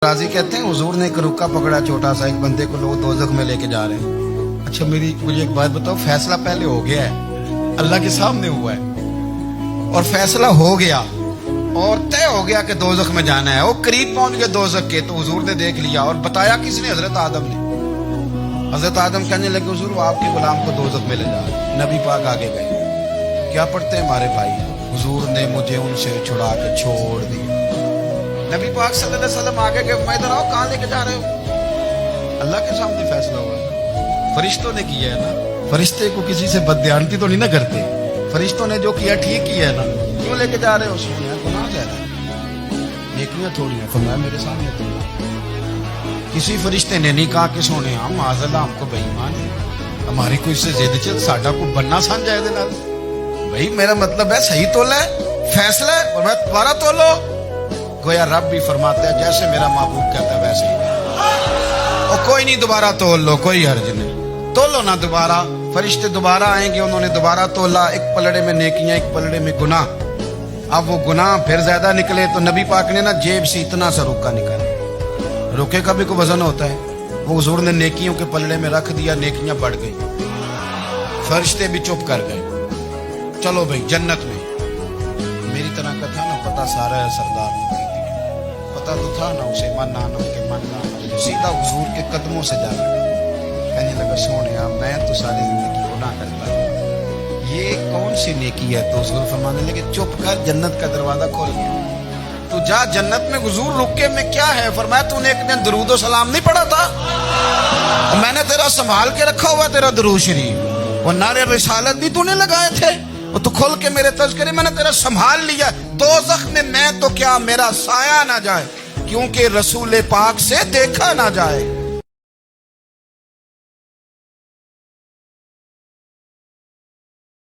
राजी कहते हैं हुजूर ने एक रुक्का पकड़ा छोटा सा, एक बंदे को लोग दोजख में लेके जा रहे हैं। अच्छा मुझे एक बात बताओ, फैसला पहले हो गया है, अल्लाह के सामने हुआ है और फैसला हो गया और तय हो गया कि दोजख में जाना है। वो करीब पहुंच गए दोजख के, तो हुजूर ने देख लिया और बताया किसने? हजरत आदम ने। हजरत आदम कहने लगे हुजूर वो आपके गुलाम को दोजख में ले जा रहे। नबी पाक आगे गए, क्या पढ़ते हैं हमारे भाई? हुजूर ने मुझे उनसे छुड़ा के छोड़ दिया। नबी पाक सल्लल्लाहु अलैहि वसल्लम आगे के, मैं इधर आओ, कहाँ लेके जा रहे हो? अल्लाह के सामने फैसला हुआ है, फरिश्तों ने किया है ना। फरिश्ते को किसी से बददियानती तो नहीं ना करते, फरिश्तों ने जो किया ठीक किया है ना। क्यों लेके जा रहे हो? सुनिए गुनाह ज्यादा है, नेकियां थोड़ी है। फरमाया मेरे सामने तो किसी फरिश्ते ने नहीं कहा कि सोने हम माज़अल्लाह हमको बेईमान है, हमारी कोई से जिद चल साडा को बनना समझ आए दे नाल। भाई मेरा मतलब है सही तोला है, फैसला है, और मैं दोबारा तोलो। गोया रब भी फरमाते हैं जैसे मेरा महबूब कहता है वैसे ही। और कोई नहीं, दोबारा तोल लो, कोई हर्ज नहीं, तोलो ना दोबारा। फरिश्ते दोबारा आएंगे, उन्होंने दोबारा तोला, एक पलड़े में नेकियां, एक पलड़े में गुनाह। अब वो गुनाह फिर ज्यादा निकले तो नबी पाक ने ना जेब से इतना सा रुक्का निकाला। रुके का भी कोई वजन होता है, वो हुजूर ने नेकियों के पलड़े में रख दिया, नेकियां बढ़ गई, फरिश्ते भी चुप कर गए। चलो भाई जन्नत में। मेरी तरह का था ना, पता सारा है सरदार ने, पता तो था ना उसे, मन आना के मन आना, सीधा हुजूर के कदमों से जा रहा। कहने लगा सोने मैं तो सारी जिंदगी गुनाह करता हूं, ये कौन सी नेकी है? तो हुजूर फरमाने लगे चुप कर, जन्नत का दरवाजा खोल गया, तू जा जन्नत में। हुजूर रुके में क्या है? फरमाया तूने एक दिन दरूद सलाम नहीं पढ़ा था, मैंने तेरा संभाल के रखा हुआ तेरा दरूद शरीफ, वो नारे रिसालत भी तूने लगाए थे, वो तू खोल के मेरे तज़किरे मैंने तेरा संभाल लिया। दोज़ख में मैं तो क्या, मेरा साया ना जाए, क्योंकि रसूल पाक से देखा ना जाए।